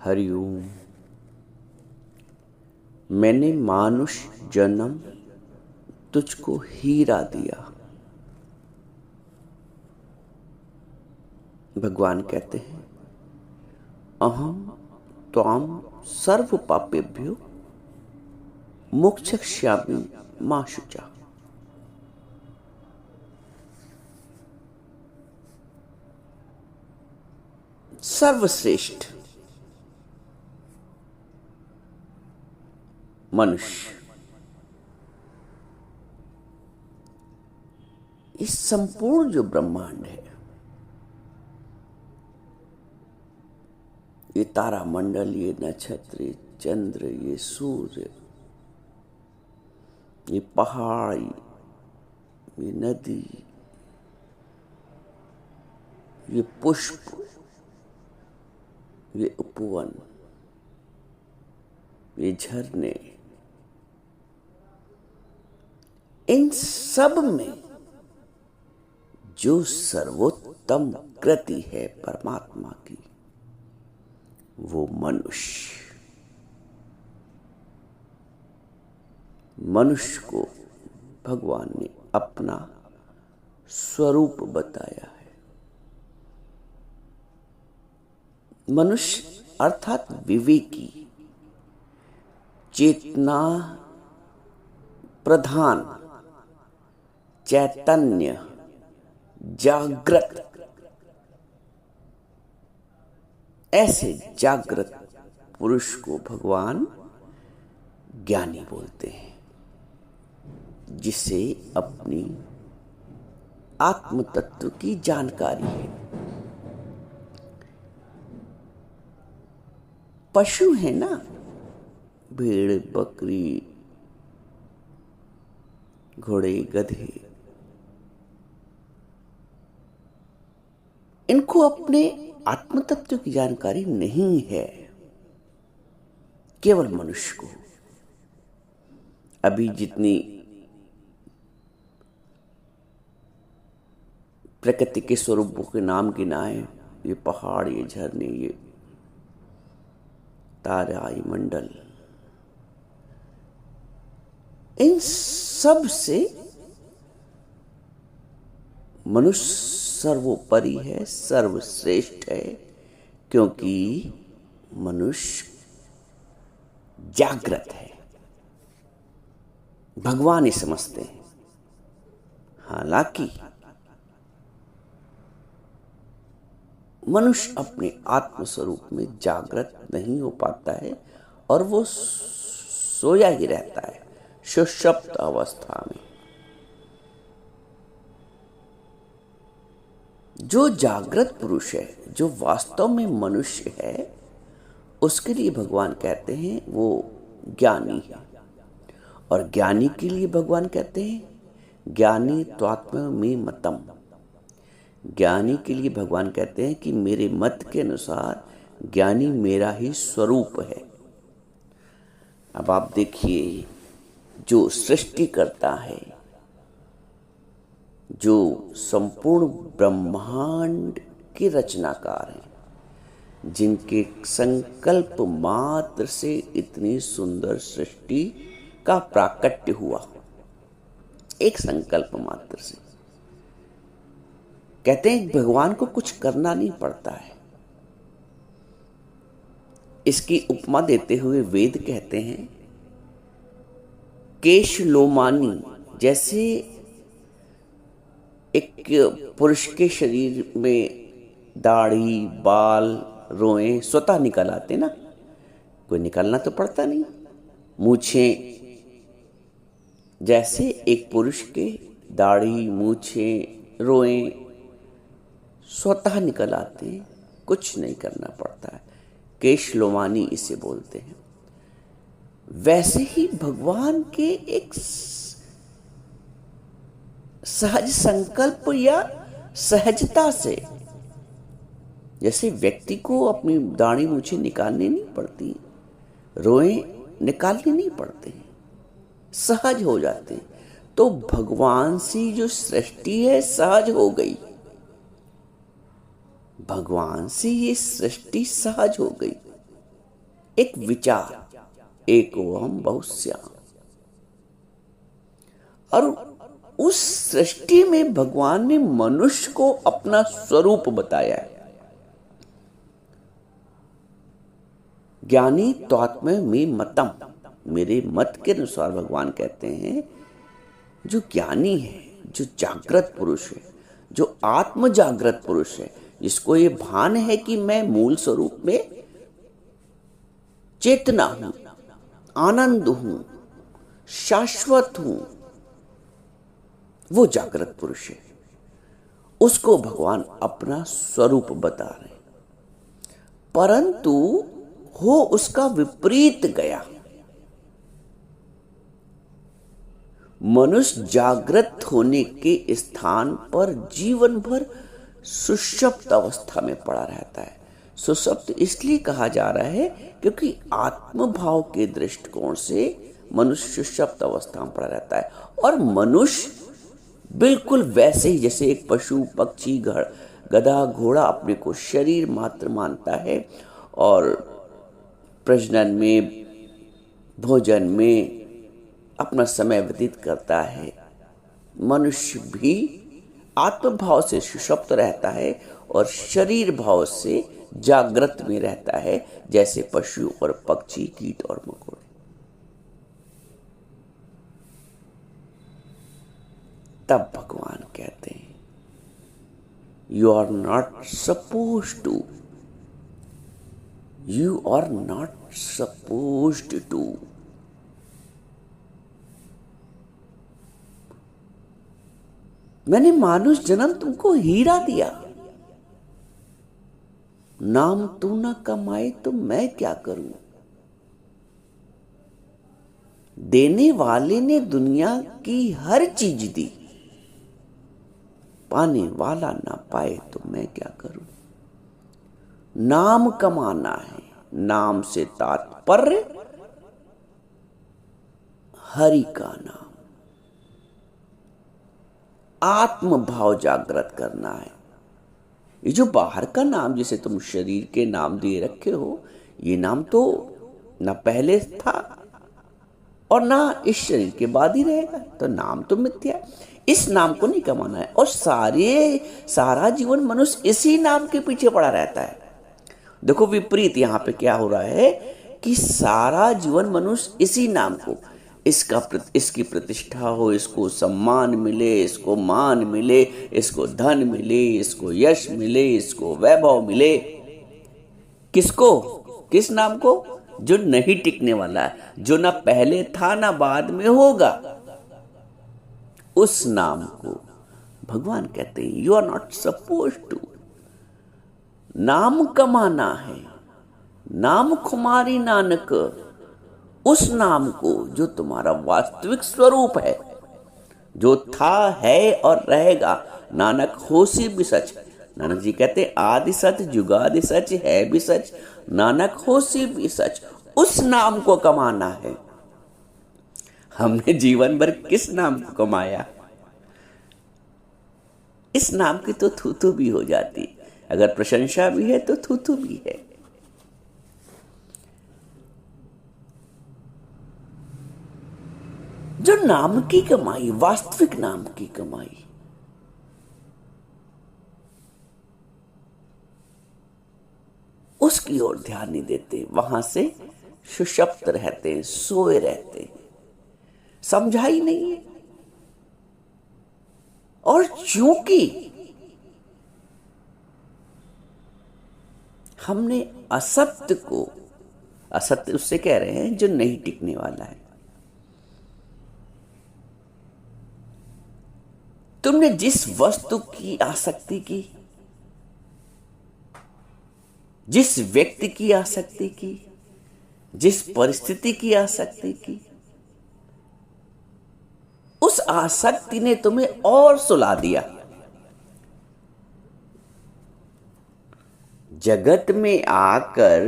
हरिओम। मैंने मानुष जन्म तुझको हीरा दिया। भगवान कहते हैं अहम त्वाम सर्व पापेभ्यो मोक्षयिष्यामि मा शुचा। सर्वश्रेष्ठ मनुष्य इस संपूर्ण जो ब्रह्मांड है, ये तारामंडल, ये नक्षत्र, ये चंद्र, ये सूर्य, ये पहाड़, ये नदी, ये पुष्प, ये उपवन, ये झरने, इन सब में जो सर्वोत्तम कृति है परमात्मा की, वो मनुष्य को भगवान ने अपना स्वरूप बताया है। मनुष्य अर्थात विवेकी, चेतना प्रधान, चैतन्य, जागृत, ऐसे जागृत पुरुष को भगवान ज्ञानी बोलते हैं, जिसे अपनी आत्म तत्व की जानकारी है। पशु है ना, भेड़, बकरी, घोड़े, गधे, इनको अपने आत्म तत्व की जानकारी नहीं है, केवल मनुष्य को। अभी जितनी प्रकृति के स्वरूपों के नाम गिनाए, ये पहाड़, ये झरने, ये तारा, ये मंडल, इन सब से मनुष्य सर्वोपरि है, सर्वश्रेष्ठ है, क्योंकि मनुष्य जागृत है, भगवान ही समझते हैं। हालांकि मनुष्य अपने आत्म स्वरूप में जागृत नहीं हो पाता है और वो सोया ही रहता है, सुषुप्त अवस्था में। जो जागृत पुरुष है, जो वास्तव में मनुष्य है, उसके लिए भगवान कहते हैं वो ज्ञानी है। और ज्ञानी के लिए भगवान कहते हैं ज्ञानी त्वात्म में मतम। ज्ञानी के लिए भगवान कहते हैं कि मेरे मत के अनुसार ज्ञानी मेरा ही स्वरूप है। अब आप देखिए, जो सृष्टि करता है, जो संपूर्ण ब्रह्मांड के रचनाकार हैं, जिनके संकल्प मात्र से इतनी सुंदर सृष्टि का प्राकट्य हुआ, एक संकल्प मात्र से। कहते हैं भगवान को कुछ करना नहीं पड़ता है। इसकी उपमा देते हुए वेद कहते हैं केश लोमानी, जैसे एक पुरुष के शरीर में दाढ़ी, बाल, रोएं स्वतः निकल आते ना, कोई निकालना तो पड़ता नहीं। मूछें, जैसे एक पुरुष के दाढ़ी, मूछें, रोएं स्वतः निकल आते हैं, कुछ नहीं करना पड़ता है। केश लोमानी इसे बोलते हैं। वैसे ही भगवान के एक सहज संकल्प या सहजता से, जैसे व्यक्ति को अपनी दाढ़ी मूछें निकालनी नहीं पड़ती, रोएं निकालने नहीं पड़ते, सहज हो जाते हैं। तो भगवान से जो सृष्टि है सहज हो गई, भगवान से ये सृष्टि सहज हो गई। एक विचार, एक ओम बहुश्याम। और उस सृष्टि में भगवान ने मनुष्य को अपना स्वरूप बताया है। ज्ञानी त्वात्म में मतम, मेरे मत के अनुसार भगवान कहते हैं जो ज्ञानी है, जो जागृत पुरुष है, जो आत्म जागृत पुरुष है, जिसको ये भान है कि मैं मूल स्वरूप में चेतना हूं, आनंद हूं, शाश्वत हूं, वो जागृत पुरुष है। उसको भगवान अपना स्वरूप बता रहे हैं, परंतु हो उसका विपरीत गया। मनुष्य जागृत होने के स्थान पर जीवन भर सुषुप्त अवस्था में पड़ा रहता है। सुषुप्त इसलिए कहा जा रहा है क्योंकि आत्म भाव के दृष्टिकोण से मनुष्य सुषुप्त अवस्था में पड़ा रहता है। और मनुष्य बिल्कुल वैसे ही जैसे एक पशु, पक्षी, गधा, घोड़ा अपने को शरीर मात्र मानता है और प्रजनन में, भोजन में अपना समय व्यतीत करता है, मनुष्य भी आत्मभाव से सुषुप्त रहता है और शरीर भाव से जागृत में रहता है, जैसे पशु और पक्षी, कीट और मकोड़े। तब भगवान कहते हैं you are not suppose to, you are not supposed to. मैंने मानुष जन्म तुमको हीरा दिया, नाम तू ना कमाए तो मैं क्या करूं। देने वाले ने दुनिया की हर चीज दी, पाने वाला ना पाए तो मैं क्या करूं। नाम कमाना है, नाम से तात्पर्य हरि का नाम, आत्म भाव जागृत करना है। ये जो बाहर का नाम जिसे तुम शरीर के नाम दिए रखे हो, ये नाम तो ना पहले था और ना इस शरीर के बाद ही रहेगा, तो नाम तो मिथ्या। इस नाम को नहीं कमाना है। और सारा जीवन मनुष्य इसी नाम के पीछे पड़ा रहता है। देखो विपरीत यहां पे क्या हो रहा है कि सारा जीवन मनुष्य इसी नाम को, इसकी प्रतिष्ठा हो, इसको सम्मान मिले, इसको मान मिले, इसको धन मिले, इसको यश मिले, इसको वैभव मिले। किसको? किस नाम को? जो नहीं टिकने वाला है, जो ना पहले था ना बाद में होगा, उस नाम को भगवान कहते हैं you are not suppose to. नाम कमाना है, नाम खुमारी नानक, उस नाम को जो तुम्हारा वास्तविक स्वरूप है, जो था, है और रहेगा। नानक होसी भी सच। नानक जी कहते हैं आदि सच, जुगादि सच, है भी सच, नानक होसी भी सच। उस नाम को कमाना है। हमने जीवन भर किस नाम को कमाया? इस नाम की तो थू थू भी हो जाती, अगर प्रशंसा भी है तो थू थू भी है। जो नाम की कमाई, वास्तविक नाम की कमाई, उसकी ओर ध्यान नहीं देते, वहां से सुषुप्त रहते हैं, सोए रहते हैं, समझा ही नहीं है। और चूंकि हमने असत्य को, असत्य उससे कह रहे हैं जो नहीं टिकने वाला है, तुमने जिस वस्तु की आसक्ति की, जिस व्यक्ति की आसक्ति की, जिस परिस्थिति की आसक्ति की, उस आसक्ति ने तुम्हें और सुला दिया। जगत में आकर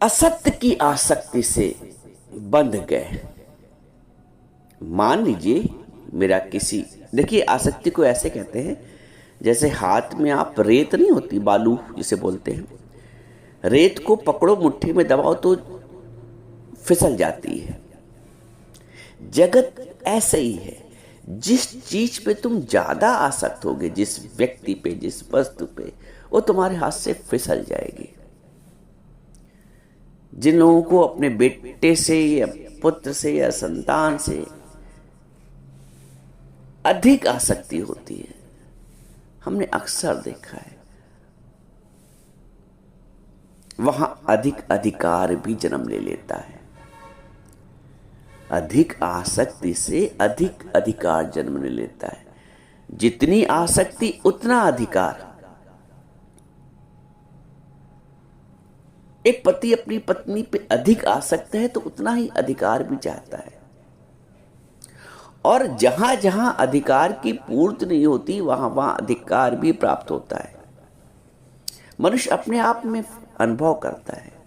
असत्य की आसक्ति से बंध गए। मान लीजिए मेरा किसी, देखिए आसक्ति को ऐसे कहते हैं जैसे हाथ में आप रेत नहीं होती, बालू जिसे बोलते हैं, रेत को पकड़ो मुट्ठी में दबाओ तो फिसल जाती है। जगत ऐसे ही है, जिस चीज पे तुम ज्यादा आसक्त होगे, जिस व्यक्ति पे, जिस वस्तु पे, वो तुम्हारे हाथ से फिसल जाएगी। जिन लोगों को अपने बेटे से या पुत्र से या संतान से अधिक आसक्ति होती है, हमने अक्सर देखा है, वहां अधिक अधिकार भी जन्म ले लेता है। अधिक आसक्ति से अधिक अधिकार जन्म ले लेता है। जितनी आसक्ति उतना अधिकार। एक पति अपनी पत्नी पे अधिक आसक्त है तो उतना ही अधिकार भी चाहता है, और जहां जहां अधिकार की पूर्ति नहीं होती वहां वहां अधिकार भी प्राप्त होता है। मनुष्य अपने आप में अनुभव करता है।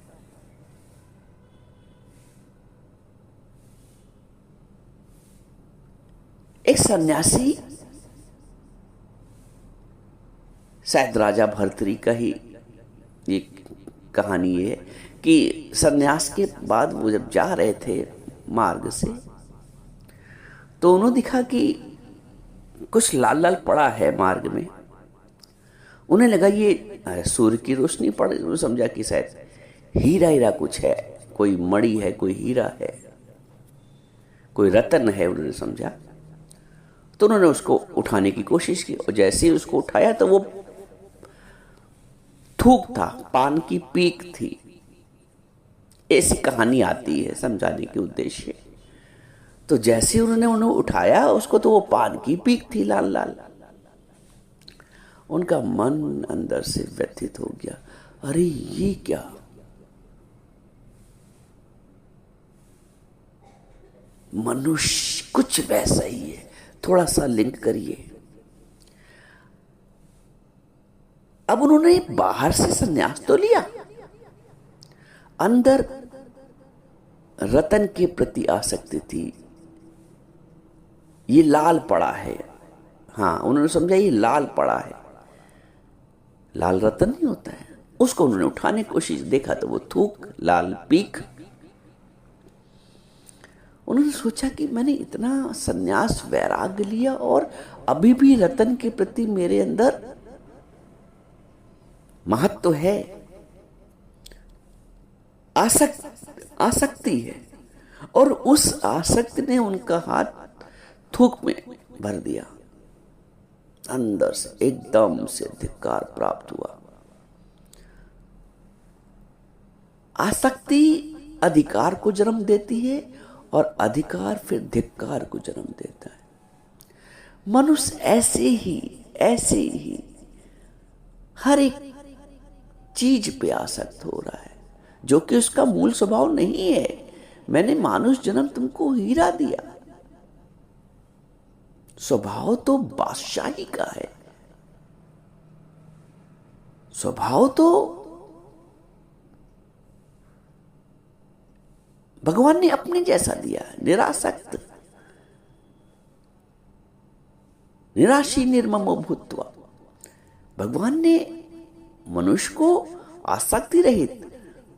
एक सन्यासी, शायद राजा भर्तृहरि का ही एक कहानी है कि सन्यास के बाद वो जब जा रहे थे मार्ग से, तो उन्होंने देखा कि कुछ लाल लाल पड़ा है मार्ग में। उन्हें लगा ये सूर्य की रोशनी पड़ रही। उन्होंने समझा कि शायद हीरा हीरा कुछ है, कोई मणि है, कोई हीरा है, कोई रतन है, उन्होंने समझा। तो उन्होंने उसको उठाने की कोशिश की, और जैसे ही उसको उठाया तो वो थूक था, पान की पीक थी। ऐसी कहानी आती है समझाने के उद्देश्य। तो जैसे उन्होंने उठाया उसको, तो वो पान की पीक थी, लाल लाल। उनका मन अंदर से व्यथित हो गया, अरे ये क्या। मनुष्य कुछ वैसा ही है, थोड़ा सा लिंक करिए। अब उन्होंने बाहर से संन्यास तो लिया, अंदर रतन के प्रति आसक्ति थी। ये लाल पड़ा है, हाँ उन्होंने समझा ये लाल पड़ा है, लाल रतन नहीं होता है। उसको उन्होंने उठाने की कोशिश, देखा तो वो थूक, लाल पीक। उन्होंने सोचा कि मैंने इतना संन्यास वैराग्य लिया और अभी भी रतन के प्रति मेरे अंदर महत्व है, आसक्ति है। और उस आसक्ति ने उनका हाथ थूक में भर दिया। अंदर से एकदम से धिक्कार प्राप्त हुआ। आसक्ति अधिकार को जन्म देती है और अधिकार फिर धिक्कार को जन्म देता है। मनुष्य ऐसे ही हर एक चीज पे आसक्त हो रहा है, जो कि उसका मूल स्वभाव नहीं है। मैंने मानुष जन्म तुमको हीरा दिया, स्वभाव तो बादशाही का है, स्वभाव तो भगवान ने अपने जैसा दिया, निरासक्त, निराशी निर्ममो भूत्वा। भगवान ने मनुष्य को आसक्ति रहित,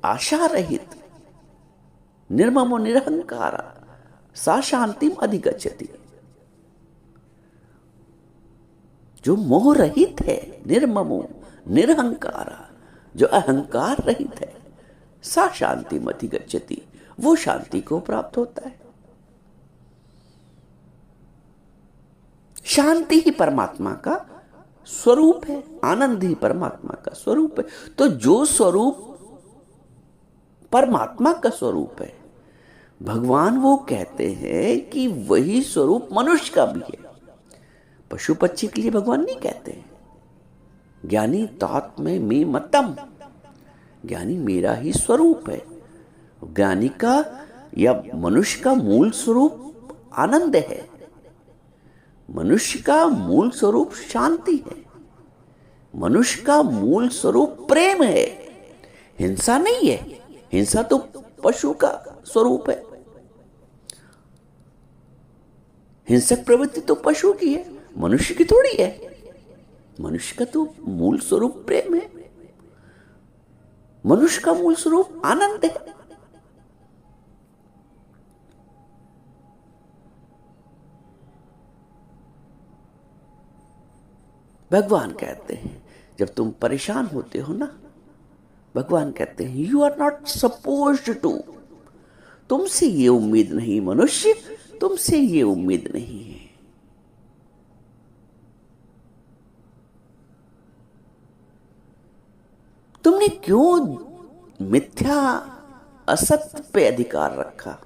आशा रहित, निर्ममो निरहंकार सा शांतिम अधिगच्छति। जो मोह रहित है, निर्ममो निरहंकार, जो अहंकार रहित है, सा शांतिम अधिगच्छति, वो शांति को प्राप्त होता है। शांति ही परमात्मा का स्वरूप है, आनंद ही परमात्मा का स्वरूप है। तो जो स्वरूप परमात्मा का स्वरूप है, भगवान वो कहते हैं कि वही स्वरूप मनुष्य का भी है। पशु पक्षी के लिए भगवान नहीं कहते। ज्ञानी तात्म्य में मतम, ज्ञानी मेरा ही स्वरूप है। ज्ञानी का या मनुष्य का मूल स्वरूप आनंद है, मनुष्य का मूल स्वरूप शांति है, मनुष्य का मूल स्वरूप प्रेम है, हिंसा नहीं है। हिंसा तो पशु का स्वरूप है, हिंसक प्रवृत्ति तो पशु की है, मनुष्य की थोड़ी है। मनुष्य का तो मूल स्वरूप प्रेम है, मनुष्य का मूल स्वरूप आनंद है। भगवान कहते हैं जब तुम परेशान होते हो ना, भगवान कहते हैं you are not supposed to, तुमसे ये उम्मीद नहीं मनुष्य, तुमसे ये उम्मीद नहीं है। तुमने क्यों मिथ्या असत्य पे अधिकार रखा?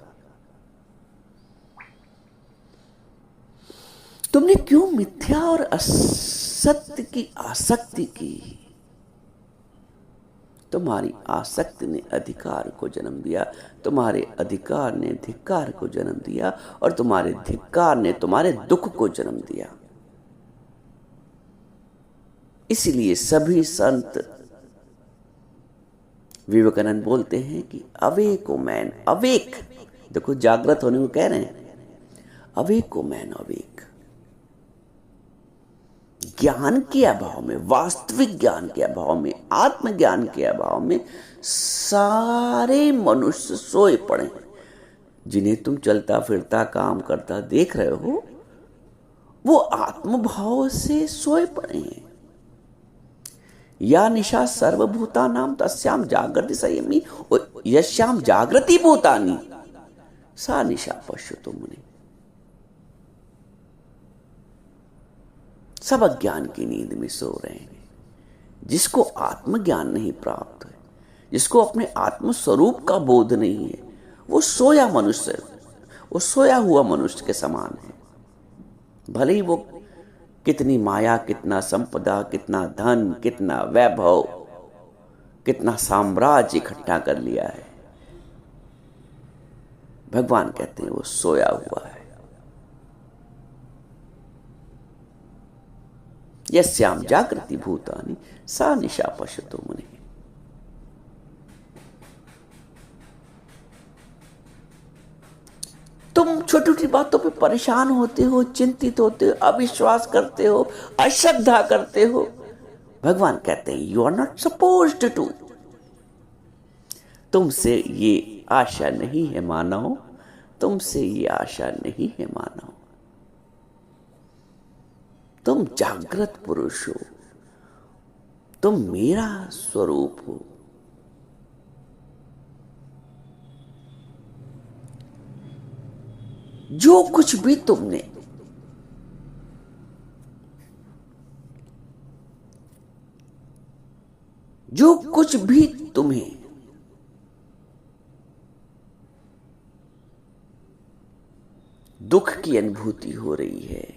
तुमने क्यों मिथ्या और असत्य की आसक्ति की? तुम्हारी आसक्ति ने अधिकार को जन्म दिया, तुम्हारे अधिकार ने धिक्कार को जन्म दिया, और तुम्हारे धिक्कार ने तुम्हारे दुख को जन्म दिया। इसीलिए सभी संत, विवेकानंद बोलते हैं कि अवेक ओ मैन अवेक, देखो जागृत होने को कह रहे हैं, अवेक ओ मैन अवेक। ज्ञान के अभाव में, वास्तविक ज्ञान के अभाव में, आत्मज्ञान के अभाव में सारे मनुष्य सोए पड़े हैं। जिन्हें तुम चलता फिरता काम करता देख रहे हो, वो आत्मभाव से सोए पड़े हैं। या निशा सर्वभूतानां तस्याम जागृति संयमी यस्याम जागृति भूतानि सा निशा पश्यतु मुनि। सब अज्ञान की नींद में सो रहे हैं। जिसको आत्मज्ञान नहीं प्राप्त है, जिसको अपने आत्म स्वरूप का बोध नहीं है, वो सोया मनुष्य, वो सोया हुआ मनुष्य के समान है। भले ही वो कितनी माया, कितना संपदा, कितना धन, कितना वैभव, कितना साम्राज्य इकट्ठा कर लिया है, भगवान कहते हैं वो सोया हुआ है। यस्याम जागृति भूतानि सा निशा पश्यतु मुनि। तुम छोटी छोटी बातों पे परेशान होते हो, चिंतित होते हो, अविश्वास करते हो, अश्रद्धा करते हो। भगवान कहते हैं you are not supposed to, तुमसे ये आशा नहीं है मानव, तुमसे ये आशा नहीं है मानव। तुम जागृत पुरुष हो, तुम मेरा स्वरूप हो। जो कुछ भी तुमने जो कुछ भी तुम्हें दुख की अनुभूति हो रही है,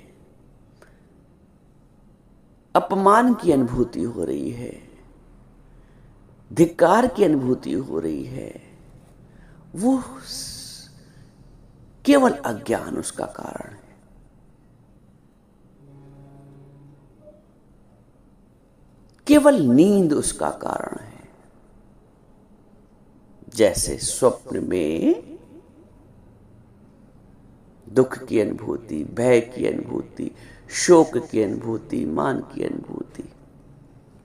अपमान की अनुभूति हो रही है, धिक्कार की अनुभूति हो रही है, वो केवल अज्ञान उसका कारण है। केवल नींद उसका कारण है। जैसे स्वप्न में दुख की अनुभूति, भय की अनुभूति, शोक की अनुभूति, मान की अनुभूति,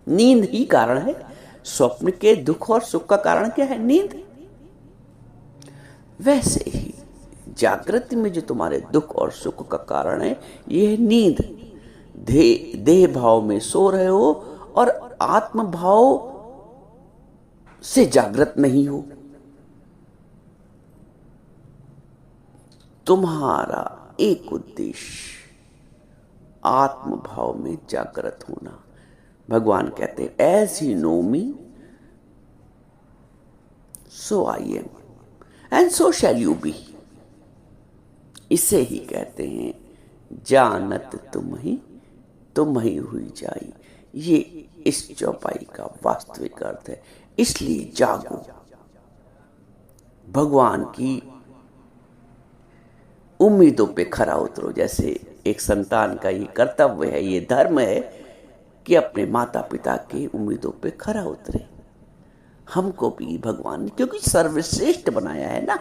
नींद ही कारण है। स्वप्न के दुख और सुख का कारण क्या है? नींद। वैसे ही जागृति में जो तुम्हारे दुख और सुख का कारण है, यह है नींद। देह भाव में सो रहे हो और आत्म भाव से जागृत नहीं हो। तुम्हारा एक उद्देश्य आत्म भाव में जागृत होना। भगवान कहते हैं as you know me so I am and so shall you be. इसे ही कहते हैं जानत तुम ही हुई जाई। ये इस चौपाई का वास्तविक अर्थ है। इसलिए जागो, भगवान की उम्मीदों पे खरा उतरो। जैसे एक संतान का ये कर्तव्य है, ये धर्म है कि अपने माता पिता की उम्मीदों पे खरा उतरे। हमको भी भगवान ने क्योंकि सर्वश्रेष्ठ बनाया है ना,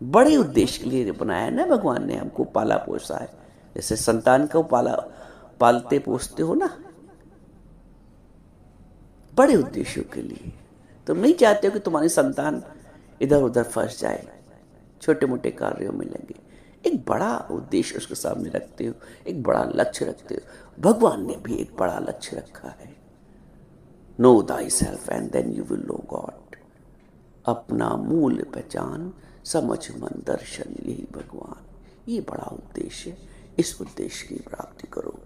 बड़े उद्देश्य के लिए बनाया है ना, भगवान ने हमको पाला पोसा है। जैसे संतान को पालते पोसते हो ना, बड़े उद्देश्यों के लिए। तुम नहीं चाहते हो कि तुम्हारी संतान इधर उधर फंस जाए, छोटे मोटे कार्यों में लगे। एक बड़ा उद्देश्य उसके सामने रखते हो, एक बड़ा लक्ष्य रखते हो। भगवान ने भी एक बड़ा लक्ष्य रखा है। Know thyself and then you will know God. अपना मूल पहचान, समझ मन दर्शन, यही भगवान। ये बड़ा उद्देश्य है। इस उद्देश्य की प्राप्ति करो।